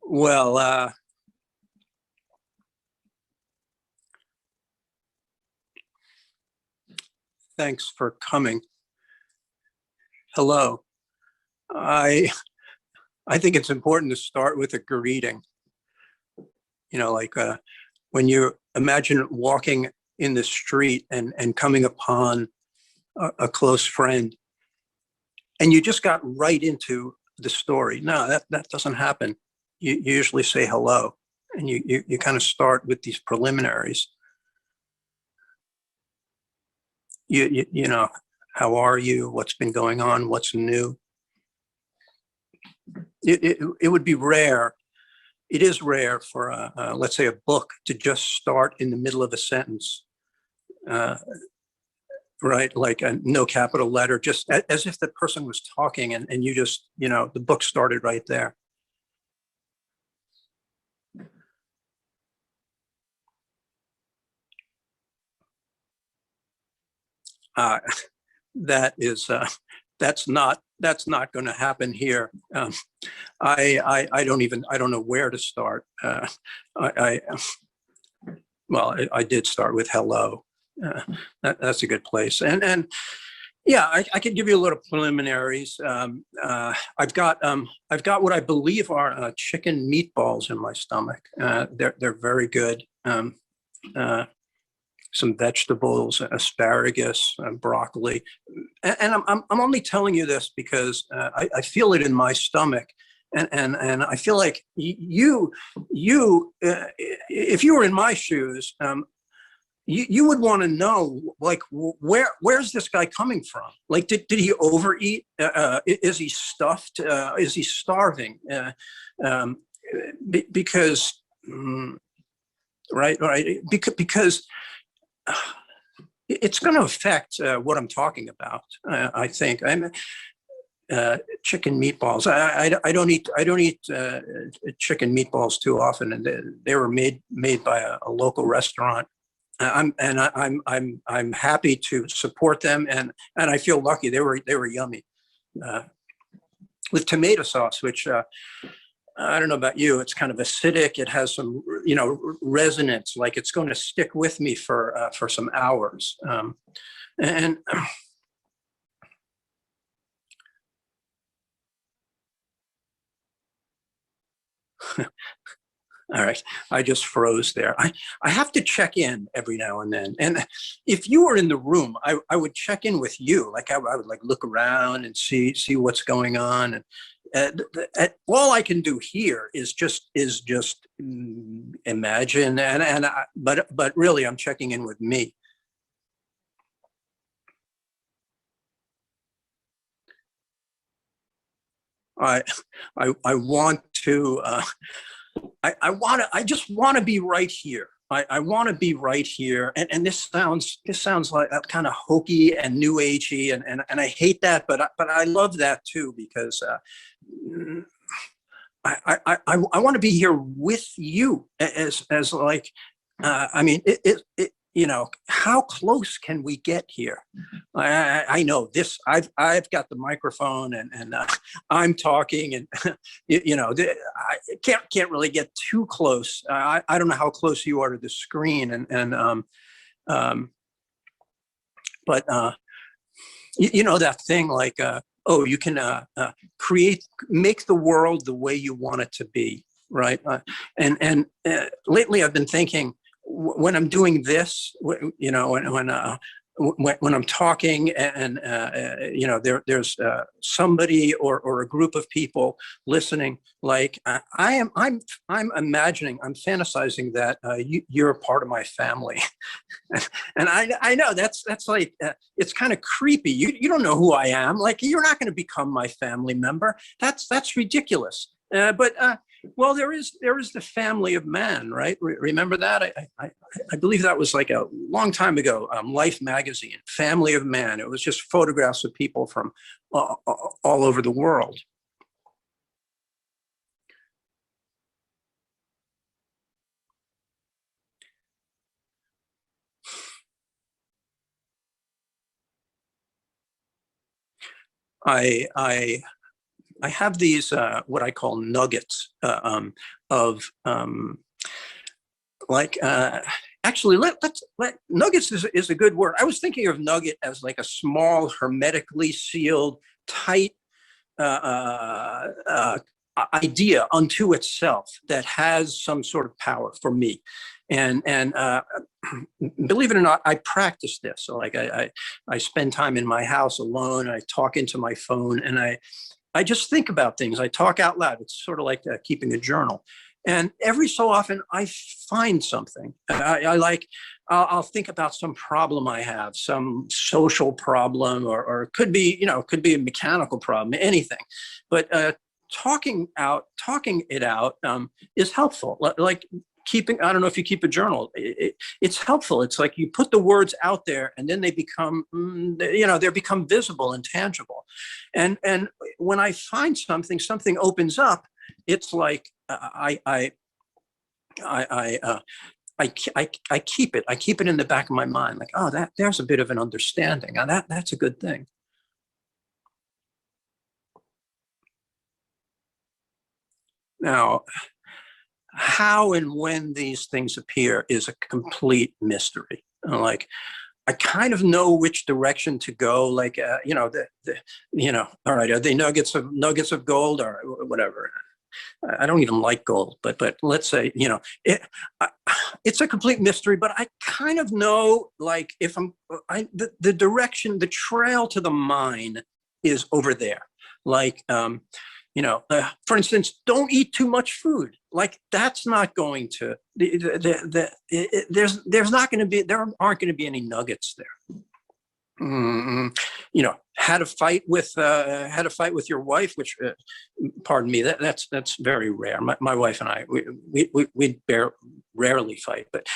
Well, thanks for coming. Hello. I think it's important to start with a greeting. You know, like when you imagine walking in the street and coming upon a close friend, and you just got right into the story. No, that doesn't happen. You usually say hello, and you kind of start with these preliminaries. You know, how are you? What's been going on? What's new? It would be rare. It is rare for, let's say, a book to just start in the middle of a sentence, right? Like a no capital letter, just as if the person was talking and you just, you know, the book started right there. That is, that's not going to happen here. I don't know where to start. Well, I did start with hello. That's a good place. And yeah, I could give you a little preliminaries. I've got what I believe are chicken meatballs in my stomach. They're very good. Some vegetables, asparagus, broccoli, and I'm only telling you this because I feel it in my stomach, and I feel like you if you were in my shoes, you would want to know, like, where's this guy coming from? Like, did he overeat? Is he stuffed? Is he starving? Because right, because it's going to affect what I'm talking about. I think chicken meatballs. I don't eat chicken meatballs too often, and they were made by a local restaurant. I'm happy to support them, and I feel lucky. They were yummy with tomato sauce, which. I don't know about you, it's kind of acidic. It has some, you know, resonance, like it's going to stick with me for some hours. And all right, I just froze there. I have to check in every now and then. And if you were in the room, I would check in with you. Like I would like look around and see what's going on. And all I can do here is just imagine. But really, I'm checking in with me. I want to. I just want to be right here. I want to be right here. And this sounds like kind of hokey and new agey, and I hate that, but I love that too, because I want to be here with you as like, I mean, you know, how close can we get here? I know this. I've got the microphone, and I'm talking, and you know, I can't really get too close. I don't know how close you are to the screen, but you know that thing like, oh, you can make the world the way you want it to be, right? And lately I've been thinking, when I'm doing this, you know, when I'm talking, and you know, there's somebody or a group of people listening, like I'm imagining, I'm fantasizing that you're a part of my family. And I know that's like, it's kind of creepy. You don't know who I am. Like, you're not going to become my family member. That's ridiculous. But well, there is the family of man, right? Remember that? I believe that was like a long time ago. Life magazine, Family of Man. It was just photographs of people from all over the world. I I have these what I call nuggets of like actually let nuggets is a good word. I was thinking of nugget as like a small, hermetically sealed, tight idea unto itself that has some sort of power for me. And believe it or not, I practice this. So like I spend time in my house alone. I talk into my phone, and I just think about things. I talk out loud. It's sort of like keeping a journal. And every so often I find something. I'll think about some problem I have, some social problem, or it could be, it could be a mechanical problem, anything. But talking it out is helpful. Like keeping, I don't know if you keep a journal, it's helpful. It's like you put the words out there, and then they become, they become visible and tangible. And when I find something opens up. It's like I keep it. I keep it in the back of my mind. Like, oh, there's a bit of an understanding. Now that's a good thing. Now, how and when these things appear is a complete mystery. Like, I kind of know which direction to go. Like, all right, are they nuggets of gold or whatever? I don't even like gold, but let's say, it's a complete mystery, but I kind of know, like, if the direction, the trail to the mine is over there. Like, for instance, don't eat too much food. Like, that's not going to, there aren't going to be any nuggets there. Had a fight with your wife, which, pardon me, that's very rare. My wife and I, we rarely fight, but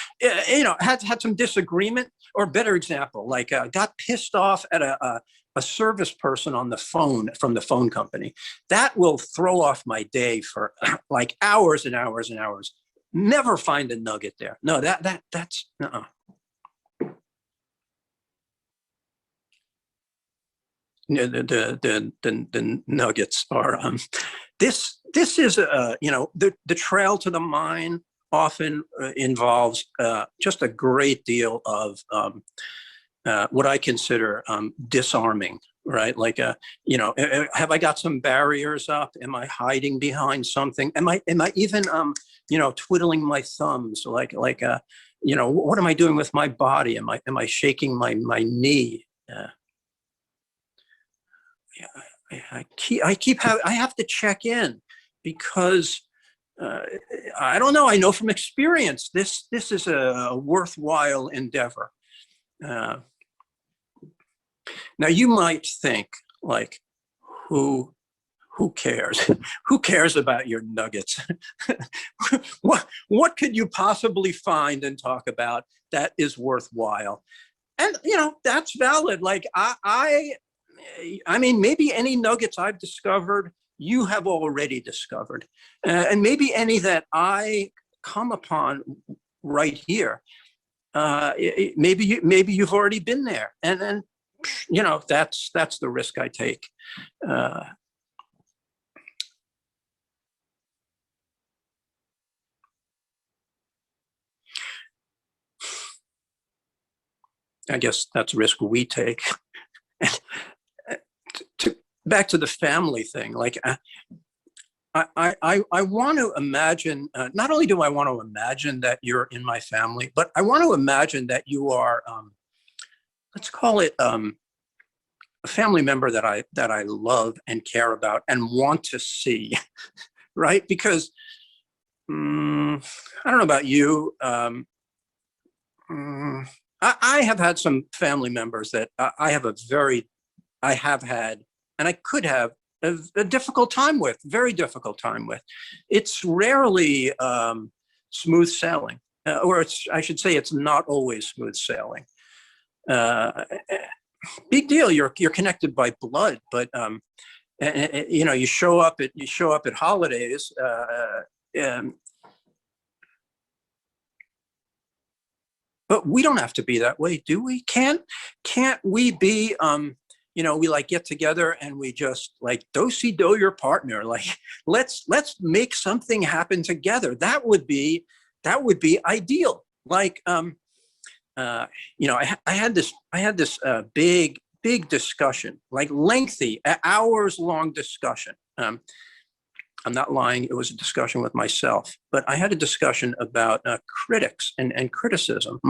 had some disagreement. Or better example, like got pissed off at a service person on the phone from the phone company. That will throw off my day for like hours and hours and hours. Never find a nugget there. No, that's the nuggets are this is the trail to the mine often involves just a great deal of what I consider disarming, right? Like have I got some barriers up? Am I hiding behind something? Am I even twiddling my thumbs? Like what am I doing with my body? Am I shaking my knee? I have to check in, because I don't know. I know from experience this is a worthwhile endeavor. Now you might think, like, who cares? Who cares about your nuggets? What could you possibly find and talk about that is worthwhile? And that's valid. Like I mean, maybe any nuggets I've discovered, you have already discovered. And maybe any that I come upon right here, maybe you've already been there. And then, that's the risk I take. I guess that's a risk we take. Back to the family thing, like I want to imagine, not only do I want to imagine that you're in my family, but I want to imagine that you are, let's call it a family member that I love and care about and want to see, right? Because I don't know about you. I have had some family members that I have had, and I could have a difficult time with, very difficult time with. It's rarely smooth sailing, or I should say it's not always smooth sailing. Big deal. You're connected by blood, but you show up at holidays. But we don't have to be that way, do we? Can't we be we like get together and we just like do-si-do your partner. Like, let's make something happen together. That would be ideal. Like, I had this big discussion, like lengthy, hours long discussion. I'm not lying. It was a discussion with myself, but I had a discussion about critics and criticism,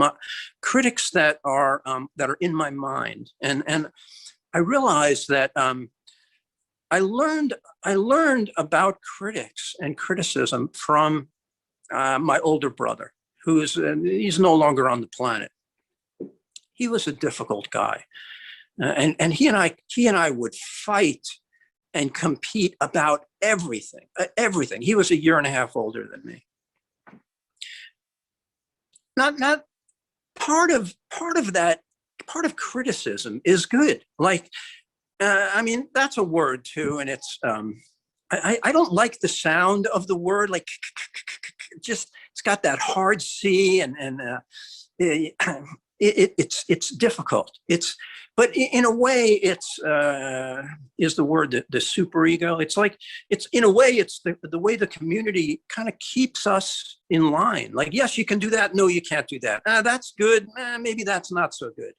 critics that are in my mind. And I realized that I learned about critics and criticism from my older brother, he's no longer on the planet. He was a difficult guy. And he and I would fight and compete about everything. He was 1.5 years older than me. Not part of criticism is good. Like, I mean, that's a word too, and it's I don't like the sound of the word, like just it's got that hard C, and it's difficult. But in a way, it's is the word the superego. It's like, it's in a way, it's the way the community kind of keeps us in line. Like, yes, you can do that. No, you can't do that. That's good. Maybe that's not so good.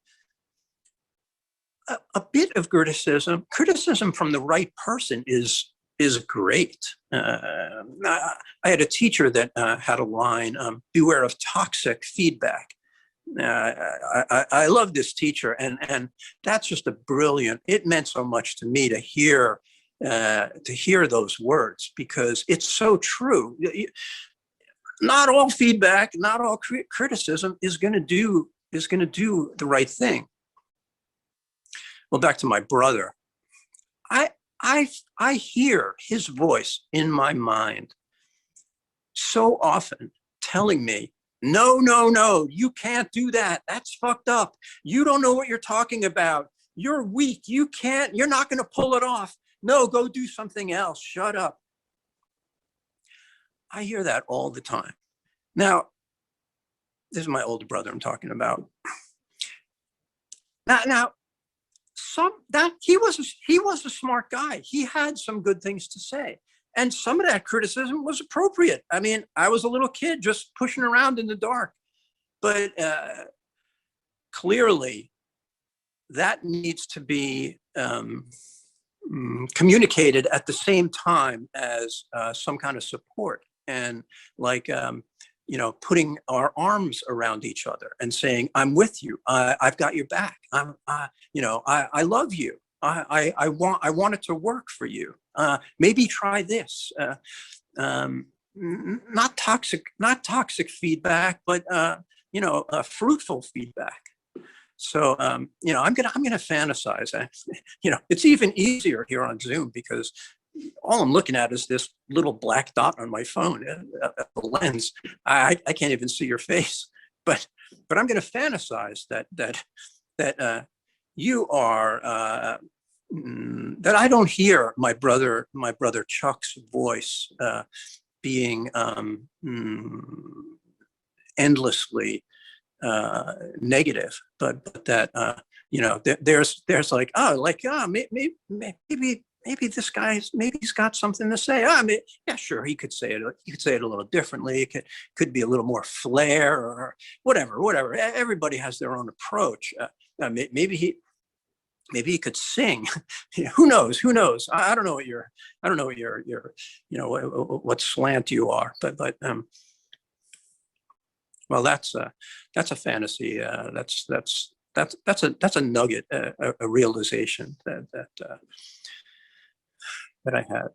A bit of criticism from the right person is great. I had a teacher that had a line, beware of toxic feedback. I love this teacher, and that's just it meant so much to me to hear those words, because it's so true. Not all feedback, not all criticism is going to do the right thing. Well, back to my brother. I hear his voice in my mind so often telling me, no, you can't do that. That's fucked up. You don't know what you're talking about. You're weak. You're not going to pull it off. No, go do something else. Shut up. I hear that all the time. Now, this is my older brother I'm talking about. Now, he was a smart guy. He had some good things to say. And some of that criticism was appropriate. I mean, I was a little kid just pushing around in the dark. But clearly, that needs to be communicated at the same time as some kind of support. And like, putting our arms around each other and saying, I'm with you. I've got your back. I love you. I want it to work for you. Maybe try this. Not toxic feedback, but fruitful feedback. So I'm gonna fantasize. It's even easier here on Zoom because all I'm looking at is this little black dot on my phone, the lens. I can't even see your face, but I'm gonna fantasize that you are. That I don't hear my brother Chuck's voice being endlessly negative, but that there's like, maybe this guy's, maybe he's got something to say. Yeah, sure, he could say it. He could say it a little differently. It could be a little more flair or whatever. Everybody has their own approach. Maybe he could sing. Who knows? I don't know what slant you are, but well, that's a fantasy. That's a nugget, a realization that I had.